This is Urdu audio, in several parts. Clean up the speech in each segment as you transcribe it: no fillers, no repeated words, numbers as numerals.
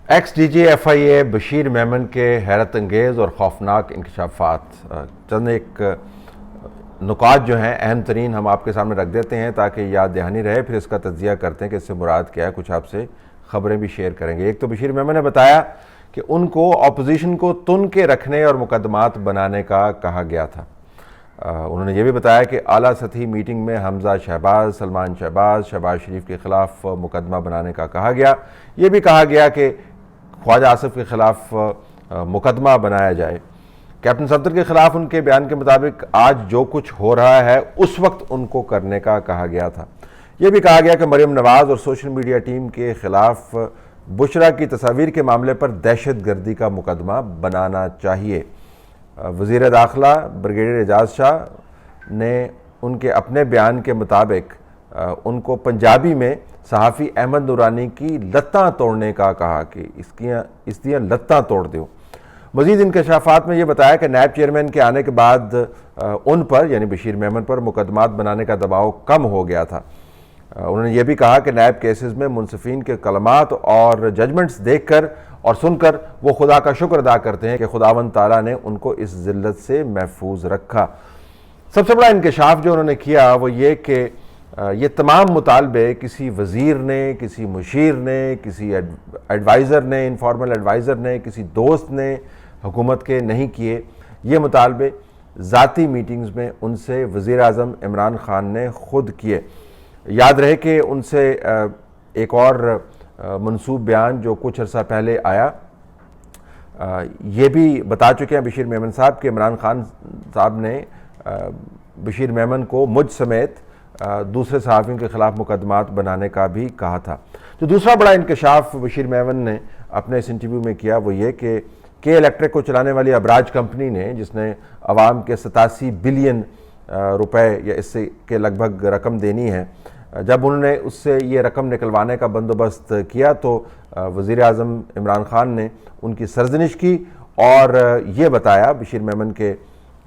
ایکس ڈی جی ایف آئی اے بشیر میمن کے حیرت انگیز اور خوفناک انکشافات، چند ایک نکات جو ہیں اہم ترین ہم آپ کے سامنے رکھ دیتے ہیں تاکہ یاد دہانی رہے، پھر اس کا تجزیہ کرتے ہیں کہ اس سے مراد کیا ہے، کچھ آپ سے خبریں بھی شیئر کریں گے۔ ایک تو بشیر میمن نے بتایا کہ ان کو اپوزیشن کو تن کے رکھنے اور مقدمات بنانے کا کہا گیا تھا۔ انہوں نے یہ بھی بتایا کہ اعلیٰ سطحی میٹنگ میں حمزہ شہباز، سلمان شہباز، شہباز شریف کے خلاف مقدمہ بنانے کا کہا گیا۔ یہ بھی کہا گیا کہ خواجہ آصف کے خلاف مقدمہ بنایا جائے۔ کیپٹن صفدر کے خلاف ان کے بیان کے مطابق آج جو کچھ ہو رہا ہے اس وقت ان کو کرنے کا کہا گیا تھا۔ یہ بھی کہا گیا کہ مریم نواز اور سوشل میڈیا ٹیم کے خلاف بشرا کی تصاویر کے معاملے پر دہشت گردی کا مقدمہ بنانا چاہیے۔ وزیر داخلہ بریگیڈیئر اعجاز شاہ نے ان کے اپنے بیان کے مطابق ان کو پنجابی میں صحافی احمد نورانی کی لتاں توڑنے کا کہا کہ اس دیا لتاں توڑ دیو۔ مزید انکشافات میں یہ بتایا کہ نیب چیئرمین کے آنے کے بعد ان پر یعنی بشیر میمن پر مقدمات بنانے کا دباؤ کم ہو گیا تھا۔ انہوں نے یہ بھی کہا کہ نیب کیسز میں منصفین کے کلمات اور ججمنٹس دیکھ کر اور سن کر وہ خدا کا شکر ادا کرتے ہیں کہ خداوند تعالیٰ نے ان کو اس ذلت سے محفوظ رکھا۔ سب سے بڑا انکشاف جو انہوں نے کیا وہ یہ کہ یہ تمام مطالبے کسی وزیر نے، کسی مشیر نے، کسی ایڈوائزر نے، انفارمل ایڈوائزر نے، کسی دوست نے حکومت کے نہیں کیے۔ یہ مطالبے ذاتی میٹنگز میں ان سے وزیر اعظم عمران خان نے خود کیے۔ یاد رہے کہ ان سے ایک اور منسوب بیان جو کچھ عرصہ پہلے آیا، یہ بھی بتا چکے ہیں بشیر میمن صاحب کہ عمران خان صاحب نے بشیر میمن کو مجھ سمیت دوسرے صحافیوں کے خلاف مقدمات بنانے کا بھی کہا تھا۔ جو دوسرا بڑا انکشاف بشیر میمن نے اپنے اس انٹرویو میں کیا وہ یہ کہ الیکٹرک کو چلانے والی ابراج کمپنی نے، جس نے عوام کے 87 بلین روپے یا اس سے کے لگ بھگ رقم دینی ہے، جب انہوں نے اس سے یہ رقم نکلوانے کا بندوبست کیا تو وزیر اعظم عمران خان نے ان کی سرزنش کی اور یہ بتایا بشیر میمن کے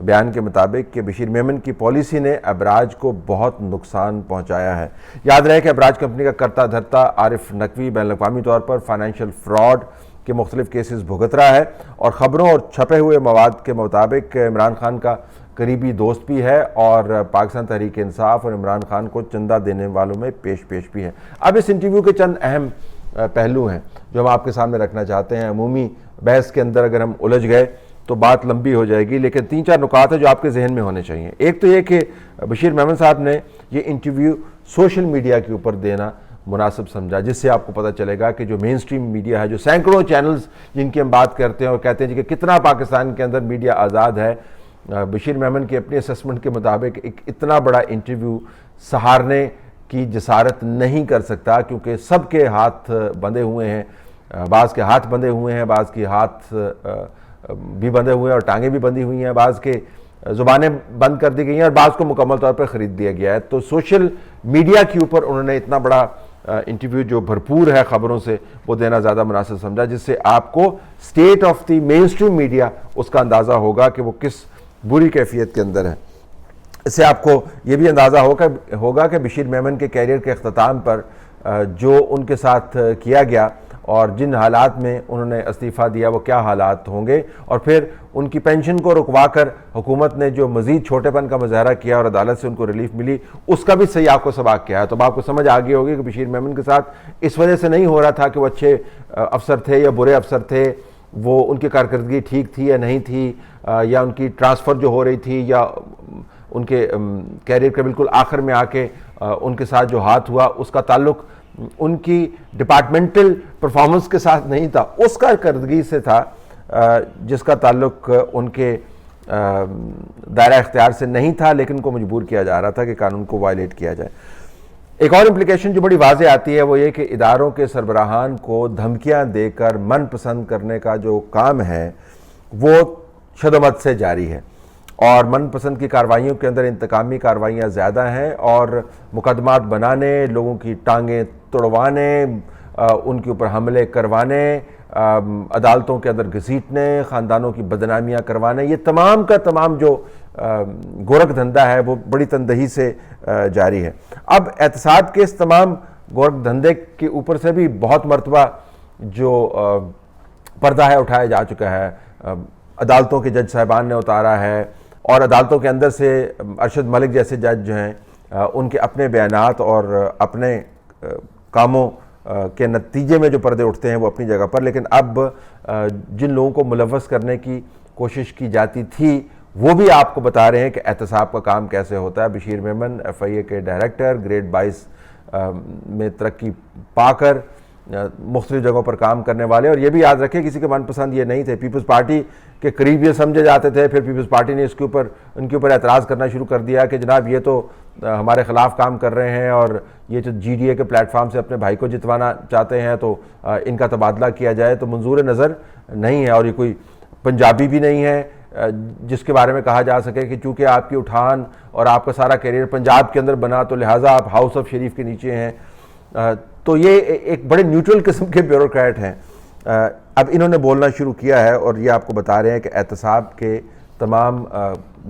بیان کے مطابق کہ بشیر میمن کی پالیسی نے ابراج کو بہت نقصان پہنچایا ہے۔ یاد رہے کہ ابراج کمپنی کا کرتا دھرتا عارف نقوی بین الاقوامی طور پر فائنینشیل فراڈ کے مختلف کیسز بھگت رہا ہے اور خبروں اور چھپے ہوئے مواد کے مطابق عمران خان کا قریبی دوست بھی ہے اور پاکستان تحریک انصاف اور عمران خان کو چندہ دینے والوں میں پیش بھی ہے۔ اب اس انٹرویو کے چند اہم پہلو ہیں جو ہم آپ کے سامنے رکھنا چاہتے ہیں۔ عمومی بحث کے اندر اگر ہم الجھ گئے تو بات لمبی ہو جائے گی، لیکن 3-4 نکات ہیں جو آپ کے ذہن میں ہونے چاہیے۔ ایک تو یہ کہ بشیر میمن صاحب نے یہ انٹرویو سوشل میڈیا کے اوپر دینا مناسب سمجھا، جس سے آپ کو پتہ چلے گا کہ جو مین سٹریم میڈیا ہے، جو سینکڑوں چینلز جن کی ہم بات کرتے ہیں اور کہتے ہیں کہ کتنا پاکستان کے اندر میڈیا آزاد ہے، بشیر میمن کی اپنی اسسمنٹ کے مطابق ایک اتنا بڑا انٹرویو سہارنے کی جسارت نہیں کر سکتا، کیونکہ سب کے ہاتھ بندھے ہوئے ہیں، بعض کے ہاتھ بندھے ہوئے ہیں، بعض کے ہاتھ بھی بندھے ہوئے ہیں اور ٹانگیں بھی بندھی ہوئی ہیں، بعض کے زبانیں بند کر دی گئی ہیں اور بعض کو مکمل طور پر خرید دیا گیا ہے۔ تو سوشل میڈیا کے اوپر انہوں نے اتنا بڑا انٹرویو جو بھرپور ہے خبروں سے وہ دینا زیادہ مناسب سمجھا، جس سے آپ کو state of the main stream media اس کا اندازہ ہوگا کہ وہ کس بری کیفیت کے اندر ہے۔ اس سے آپ کو یہ بھی اندازہ ہوگا کہ بشیر میمن کے کیریئر کے اختتام پر جو ان کے ساتھ کیا گیا اور جن حالات میں انہوں نے استعفیٰ دیا وہ کیا حالات ہوں گے، اور پھر ان کی پینشن کو رکوا کر حکومت نے جو مزید چھوٹے پن کا مظاہرہ کیا اور عدالت سے ان کو ریلیف ملی، اس کا بھی صحیح آپ کو سباق کیا ہے۔ تو اب آپ کو سمجھ آ گئی ہوگی کہ بشیر میمن کے ساتھ اس وجہ سے نہیں ہو رہا تھا کہ وہ اچھے افسر تھے یا برے افسر تھے، وہ ان کی کارکردگی ٹھیک تھی یا نہیں تھی، یا ان کی ٹرانسفر جو ہو رہی تھی، یا ان کے کیریئر کے بالکل آخر میں آ کے ان کے ساتھ جو ہاتھ ہوا اس کا تعلق ان کی ڈپارٹمنٹل پرفارمنس کے ساتھ نہیں تھا، اس کارکردگی سے تھا جس کا تعلق ان کے دائرہ اختیار سے نہیں تھا، لیکن ان کو مجبور کیا جا رہا تھا کہ قانون کو وائلیٹ کیا جائے۔ ایک اور امپلیکیشن جو بڑی واضح آتی ہے وہ یہ کہ اداروں کے سربراہان کو دھمکیاں دے کر من پسند کرنے کا جو کام ہے وہ شدمت سے جاری ہے، اور من پسند کی کارروائیوں کے اندر انتقامی کارروائیاں زیادہ ہیں اور مقدمات بنانے، لوگوں کی ٹانگیں توڑوانے، ان کے اوپر حملے کروانے، عدالتوں کے اندر گھسیٹنے، خاندانوں کی بدنامیاں کروانے، یہ تمام کا تمام جو گورکھ دھندا ہے وہ بڑی تندہی سے جاری ہے۔ اب احتساب کے اس تمام گورکھ دھندے کے اوپر سے بھی بہت مرتبہ جو پردہ ہے اٹھایا جا چکا ہے، عدالتوں کے جج صاحبان نے اتارا ہے، اور عدالتوں کے اندر سے ارشد ملک جیسے جج جو ہیں ان کے اپنے بیانات اور اپنے کاموں کے نتیجے میں جو پردے اٹھتے ہیں وہ اپنی جگہ پر، لیکن اب جن لوگوں کو ملوث کرنے کی کوشش کی جاتی تھی وہ بھی آپ کو بتا رہے ہیں کہ احتساب کا کام کیسے ہوتا ہے۔ بشیر میمن ایف آئی اے کے ڈائریکٹر، گریڈ 22 میں ترقی پا کر مختلف جگہوں پر کام کرنے والے، اور یہ بھی یاد رکھیں کسی کے من پسند یہ نہیں تھے، پیپلز پارٹی کے قریب یہ سمجھے جاتے تھے، پھر پیپلز پارٹی نے ان کے اوپر اعتراض کرنا شروع کر دیا کہ جناب یہ تو ہمارے خلاف کام کر رہے ہیں، اور یہ جو جی ڈی اے کے پلیٹ فارم سے اپنے بھائی کو جتوانا چاہتے ہیں تو ان کا تبادلہ کیا جائے، تو منظور نظر نہیں ہے، اور یہ کوئی پنجابی بھی نہیں ہے جس کے بارے میں کہا جا سکے کہ چونکہ آپ کی اٹھان اور آپ کا سارا کیریئر پنجاب کے اندر بنا تو لہٰذا آپ ہاؤس آف شریف کے نیچے ہیں۔ تو یہ ایک بڑے نیوٹرل قسم کے بیوروکریٹ ہیں۔ اب انہوں نے بولنا شروع کیا ہے اور یہ آپ کو بتا رہے ہیں کہ احتساب کے تمام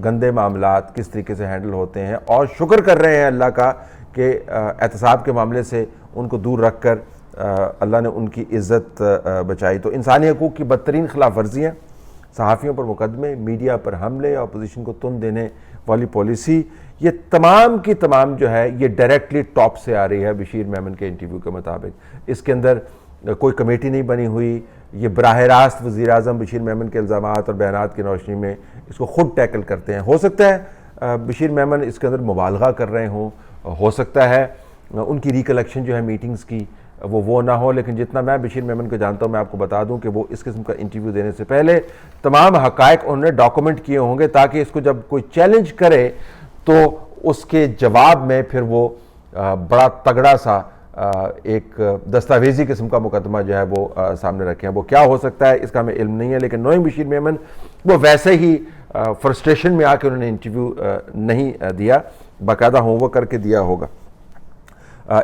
گندے معاملات کس طریقے سے ہینڈل ہوتے ہیں، اور شکر کر رہے ہیں اللہ کا کہ احتساب کے معاملے سے ان کو دور رکھ کر اللہ نے ان کی عزت بچائی۔ تو انسانی حقوق کی بدترین خلاف ورزیاں، صحافیوں پر مقدمے، میڈیا پر حملے، اپوزیشن کو تن دینے والی پالیسی، یہ تمام کی تمام جو ہے یہ ڈائریکٹلی ٹاپ سے آ رہی ہے بشیر میمن کے انٹرویو کے مطابق۔ اس کے اندر کوئی کمیٹی نہیں بنی ہوئی، یہ براہ راست وزیر اعظم بشیر میمن کے الزامات اور بیانات کی روشنی میں اس کو خود ٹیکل کرتے ہیں۔ ہو سکتا ہے بشیر میمن اس کے اندر مبالغہ کر رہے ہوں، ہو سکتا ہے ان کی ریکلیکشن جو ہے میٹنگز کی وہ نہ ہو، لیکن جتنا میں بشیر میمن کو جانتا ہوں میں آپ کو بتا دوں کہ وہ اس قسم کا انٹرویو دینے سے پہلے تمام حقائق انہوں نے ڈاکومنٹ کیے ہوں گے تاکہ اس کو جب کوئی چیلنج کرے تو اس کے جواب میں پھر وہ بڑا تگڑا سا ایک دستاویزی قسم کا مقدمہ جو ہے وہ سامنے رکھیں۔ وہ کیا ہو سکتا ہے اس کا ہمیں علم نہیں ہے، لیکن نوئنگ بشیر میمن وہ ویسے ہی فرسٹریشن میں آ کے انہوں نے انٹرویو نہیں دیا، باقاعدہ ہوم ورک کر کے دیا ہوگا۔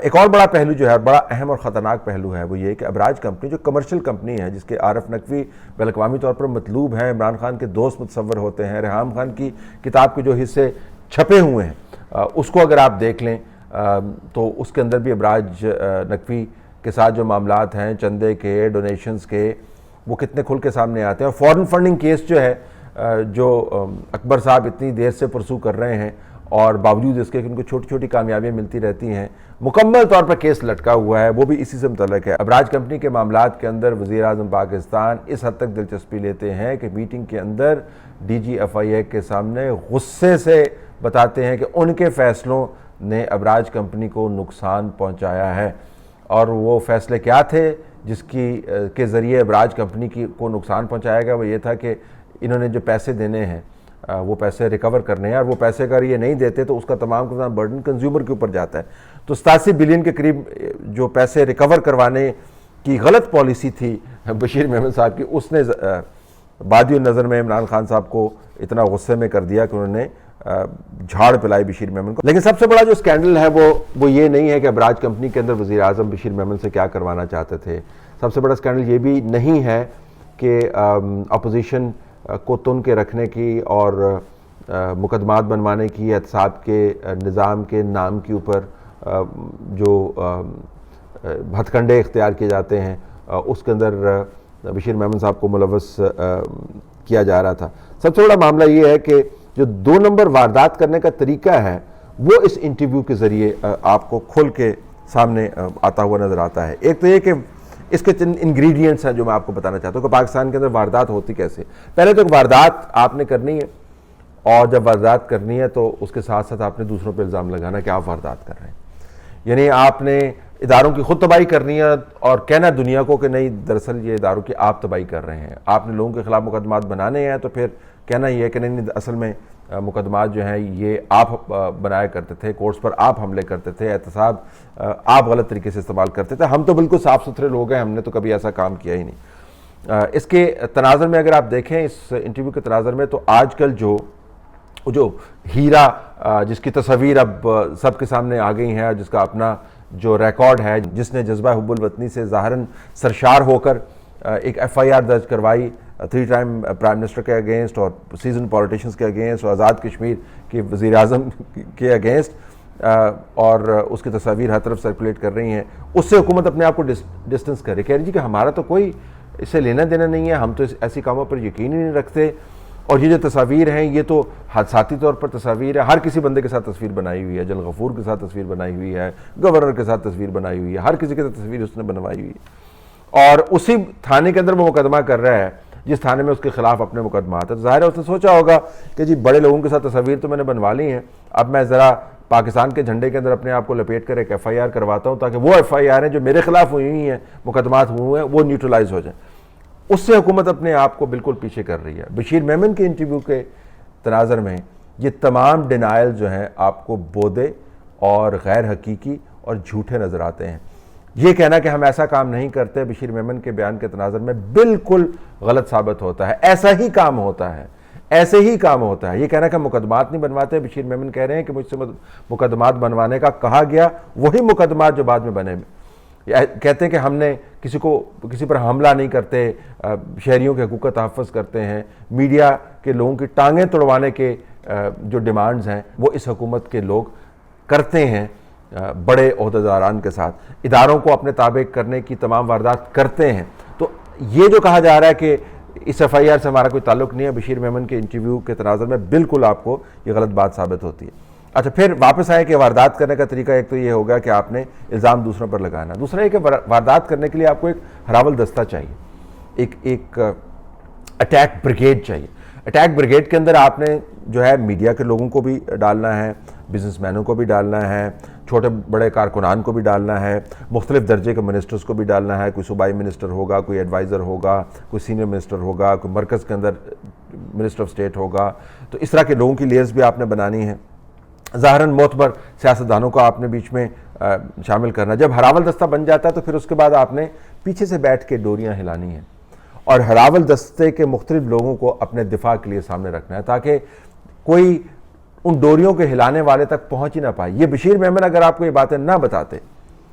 ایک اور بڑا پہلو جو ہے، بڑا اہم اور خطرناک پہلو ہے، وہ یہ کہ ابراج کمپنی جو کمرشل کمپنی ہے، جس کے عارف نقوی بین الاقوامی طور پر مطلوب ہیں، عمران خان کے دوست متصور ہوتے ہیں، ریحام خان کی کتاب کے جو حصے چھپے ہوئے ہیں اس کو اگر آپ دیکھ لیں تو اس کے اندر بھی ابراج نقوی کے ساتھ جو معاملات ہیں چندے کے، ڈونیشنز کے، وہ کتنے کھل کے سامنے آتے ہیں۔ اور فورن فنڈنگ کیس جو ہے جو اکبر صاحب اتنی دیر سے پرسو کر رہے ہیں، اور باوجود اس کے کہ ان کو چھوٹی چھوٹی کامیابیاں ملتی رہتی ہیں، مکمل طور پر کیس لٹکا ہوا ہے، وہ بھی اسی سے متعلق ہے۔ ابراج کمپنی کے معاملات کے اندر وزیر اعظم پاکستان اس حد تک دلچسپی لیتے ہیں کہ میٹنگ کے اندر ڈی جی ایف آئی اے کے سامنے غصے سے بتاتے ہیں کہ ان کے فیصلوں نے ابراج کمپنی کو نقصان پہنچایا ہے، اور وہ فیصلے کیا تھے جس کے ذریعے ابراج کمپنی کو نقصان پہنچایا گیا؟ وہ یہ تھا کہ انہوں نے جو پیسے دینے ہیں وہ پیسے ریکور کرنے ہیں، اور وہ پیسے اگر یہ نہیں دیتے تو اس کا تمام کا تمام برڈن کنزیومر کے اوپر جاتا ہے۔ تو 87 بلین کے قریب جو پیسے ریکور کروانے کی غلط پالیسی تھی بشیر میمن صاحب کی، اس نے بادی النظر میں عمران خان صاحب کو اتنا غصے میں کر دیا کہ انہوں نے جھاڑ پلائی بشیر میمن کو۔ لیکن سب سے بڑا جو اسکینڈل ہے وہ یہ نہیں ہے کہ ابراج کمپنی کے اندر وزیر اعظم بشیر میمن سے کیا کروانا چاہتے تھے۔ سب سے بڑا اسکینڈل یہ بھی نہیں ہے کہ اپوزیشن کو تن کے رکھنے کی اور مقدمات بنوانے کی، احتساب کے نظام کے نام کے اوپر جو ہتھ کنڈے اختیار کیے جاتے ہیں اس کے اندر بشیر میمن صاحب کو ملوث کیا جا رہا تھا۔ سب سے بڑا معاملہ یہ ہے کہ جو 2 نمبر واردات کرنے کا طریقہ ہے وہ اس انٹرویو کے ذریعے آپ کو کھل کے سامنے آتا ہوا نظر آتا ہے۔ ایک تو یہ کہ اس کے چند انگریڈینٹس ہیں جو میں آپ کو بتانا چاہتا ہوں کہ پاکستان کے اندر واردات ہوتی کیسے۔ پہلے تو ایک واردات آپ نے کرنی ہے، اور جب واردات کرنی ہے تو اس کے ساتھ ساتھ آپ نے دوسروں پہ الزام لگانا کہ آپ واردات کر رہے ہیں، یعنی آپ نے اداروں کی خود تباہی کرنی ہے اور کہنا دنیا کو کہ نہیں دراصل یہ اداروں کی آپ تباہی کر رہے ہیں۔ آپ نے لوگوں کے خلاف مقدمات بنانے ہیں تو پھر کہنا یہ ہے کہ نہیں اصل میں مقدمات جو ہیں یہ آپ بنایا کرتے تھے، کورٹس پر آپ حملے کرتے تھے، احتساب آپ غلط طریقے سے استعمال کرتے تھے، ہم تو بالکل صاف ستھرے لوگ ہیں، ہم نے تو کبھی ایسا کام کیا ہی نہیں۔ اس کے تناظر میں اگر آپ دیکھیں، اس انٹرویو کے تناظر میں، تو آج کل جو ہیرا جس کی تصاویر اب سب کے سامنے آ گئی ہیں، جس کا اپنا جو ریکارڈ ہے، جس نے جذبہ حب الوطنی سے ظاہراً سرشار ہو کر ایک ایف آئی آر درج کروائی 3 ٹائم پرائم منسٹر کے اگینسٹ اور سیزن پولیٹیشنز کے اگینسٹ اور آزاد کشمیر کے وزیر اعظم کے اگینسٹ، اور اس کی تصاویر ہر طرف سرکولیٹ کر رہی ہیں، اس سے حکومت اپنے آپ کو ڈسٹنس کر رہی ہے، کہہ رہی جی کہ ہمارا تو کوئی اس سے لینا دینا نہیں ہے، ہم تو ایسی کاموں پر یقین ہی نہیں رکھتے، اور یہ جو تصاویر ہیں یہ تو حادثاتی طور پر تصاویر ہے، ہر کسی بندے کے ساتھ تصویر بنائی ہوئی ہے، جل غفور کے ساتھ تصویر بنائی ہوئی ہے، گورنر کے ساتھ تصویر بنائی ہوئی ہے، ہر کسی کے ساتھ تصویر اس نے بنوائی ہوئی ہے، اور اسی تھانے کے اندر وہ مقدمہ کر رہا ہے جس تھانے میں اس کے خلاف اپنے مقدمات ہیں۔ ظاہر ہے اس نے سوچا ہوگا کہ جی بڑے لوگوں کے ساتھ تصاویر تو میں نے بنوا لی ہیں، اب میں ذرا پاکستان کے جھنڈے کے اندر اپنے آپ کو لپیٹ کر ایک ایف آئی آر کرواتا ہوں تاکہ وہ ایف آئی آر ہیں جو میرے خلاف ہوئی ہیں، مقدمات ہوئے ہیں، وہ نیوٹرلائز ہو جائیں۔ اس سے حکومت اپنے آپ کو بالکل پیچھے کر رہی ہے۔ بشیر میمن کے انٹرویو کے تناظر میں یہ تمام ڈینائل جو ہیں آپ کو بودے اور غیر حقیقی اور جھوٹے نظر آتے ہیں۔ یہ کہنا کہ ہم ایسا کام نہیں کرتے بشیر میمن کے بیان کے تناظر میں بالکل غلط ثابت ہوتا ہے، ایسا ہی کام ہوتا ہے، ایسے ہی کام ہوتا ہے۔ یہ کہنا کہ ہم مقدمات نہیں بنواتے، بشیر میمن کہہ رہے ہیں کہ مجھ سے مقدمات بنوانے کا کہا گیا، وہی مقدمات جو بعد میں بنے، کہتے ہیں کہ ہم نے کسی پر حملہ نہیں کرتے، شہریوں کے حقوق کا تحفظ کرتے ہیں، میڈیا کے لوگوں کی ٹانگیں توڑوانے کے جو ڈیمانڈز ہیں وہ اس حکومت کے لوگ کرتے ہیں بڑے عہدیداران کے ساتھ، اداروں کو اپنے تابع کرنے کی تمام واردات کرتے ہیں۔ تو یہ جو کہا جا رہا ہے کہ اس ایف آئی آر سے ہمارا کوئی تعلق نہیں ہے، بشیر میمن کے انٹرویو کے تناظر میں بالکل آپ کو یہ غلط بات ثابت ہوتی ہے۔ اچھا، پھر واپس آئے کہ واردات کرنے کا طریقہ ایک تو یہ ہوگا کہ آپ نے الزام دوسروں پر لگانا، دوسرا یہ کہ واردات کرنے کے لیے آپ کو ایک ہراول دستہ چاہیے، ایک اٹیک بریگیڈ چاہیے۔ اٹیک بریگیڈ کے اندر آپ نے جو ہے میڈیا کے لوگوں کو بھی ڈالنا ہے، بزنس مینوں کو بھی ڈالنا ہے، چھوٹے بڑے کارکنان کو بھی ڈالنا ہے، مختلف درجے کے منسٹرز کو بھی ڈالنا ہے، کوئی صوبائی منسٹر ہوگا، کوئی ایڈوائزر ہوگا، کوئی سینئر منسٹر ہوگا، کوئی مرکز کے اندر منسٹر آف اسٹیٹ ہوگا، تو اس طرح کے لوگوں کی لیئرز بھی آپ نے بنانی ہے۔ ظاہراً معتبر سیاستدانوں کو آپ نے بیچ میں شامل کرنا۔ جب ہراول دستہ بن جاتا ہے تو پھر اس کے بعد آپ نے پیچھے سے بیٹھ کے ڈوریاں ہلانی ہیں اور ہراول دستے کے مختلف لوگوں کو اپنے دفاع کے لیے سامنے رکھنا ہے تاکہ کوئی ان ڈوریوں کے ہلانے والے تک پہنچ ہی نہ پائے۔ یہ بشیر میمن اگر آپ کو یہ باتیں نہ بتاتے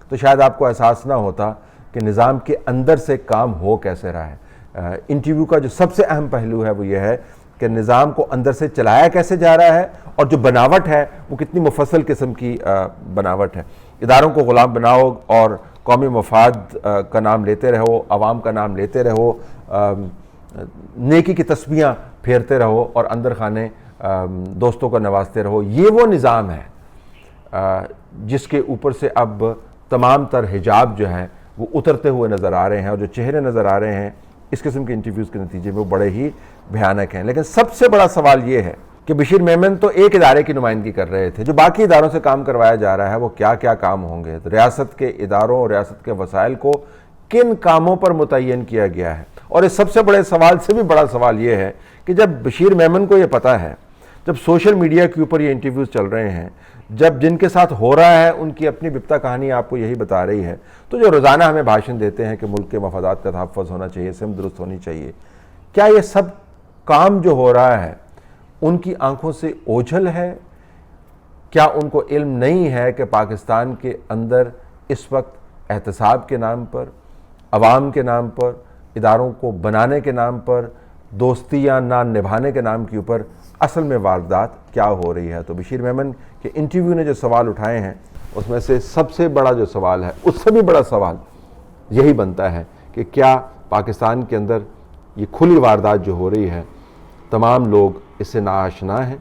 تو شاید آپ کو احساس نہ ہوتا کہ نظام کے اندر سے کام ہو کیسے رہا ہے۔ انٹرویو کا جو سب سے اہم پہلو ہے وہ یہ ہے کہ نظام کو اندر سے چلایا کیسے جا رہا ہے اور جو بناوٹ ہے وہ کتنی مفصل قسم کی بناوٹ ہے۔ اداروں کو غلام بناؤ اور قومی مفاد کا نام لیتے رہو، عوام کا نام لیتے رہو، نیکی کی تسبیحاں پھیرتے رہو اور اندر خانے دوستوں کو نوازتے رہو۔ یہ وہ نظام ہے جس کے اوپر سے اب تمام تر حجاب جو ہے وہ اترتے ہوئے نظر آ رہے ہیں، اور جو چہرے نظر آ رہے ہیں اس قسم کے انٹرویوز کے نتیجے میں وہ بڑے ہی بھیانک ہیں۔ لیکن سب سے بڑا سوال یہ ہے کہ بشیر میمن تو ایک ادارے کی نمائندگی کر رہے تھے، جو باقی اداروں سے کام کروایا جا رہا ہے وہ کیا کیا کام ہوں گے، ریاست کے اداروں اور ریاست کے وسائل کو کن کاموں پر متعین کیا گیا ہے۔ اور اس سب سے بڑے سوال سے بھی بڑا سوال یہ ہے کہ جب بشیر میمن کو یہ پتہ ہے، جب سوشل میڈیا کے اوپر یہ انٹرویوز چل رہے ہیں، جب جن کے ساتھ ہو رہا ہے ان کی اپنی بپتا کہانی آپ کو یہی بتا رہی ہے، تو جو روزانہ ہمیں بھاشن دیتے ہیں کہ ملک کے مفادات کا تحفظ ہونا چاہیے، سمت درست ہونی چاہیے، کیا یہ سب کام جو ہو رہا ہے ان کی آنکھوں سے اوجھل ہے؟ کیا ان کو علم نہیں ہے کہ پاکستان کے اندر اس وقت احتساب کے نام پر، عوام کے نام پر، اداروں کو بنانے کے نام پر، دوستیاں نہ نبھانے کے نام کے اوپر اصل میں واردات کیا ہو رہی ہے؟ تو بشیر میمن کے انٹرویو نے جو سوال اٹھائے ہیں اس میں سے سب سے بڑا جو سوال ہے، اس سے بھی بڑا سوال یہی بنتا ہے کہ کیا پاکستان کے اندر یہ کھلی واردات جو ہو رہی ہے تمام لوگ اس سے ناآشنا ہیں؟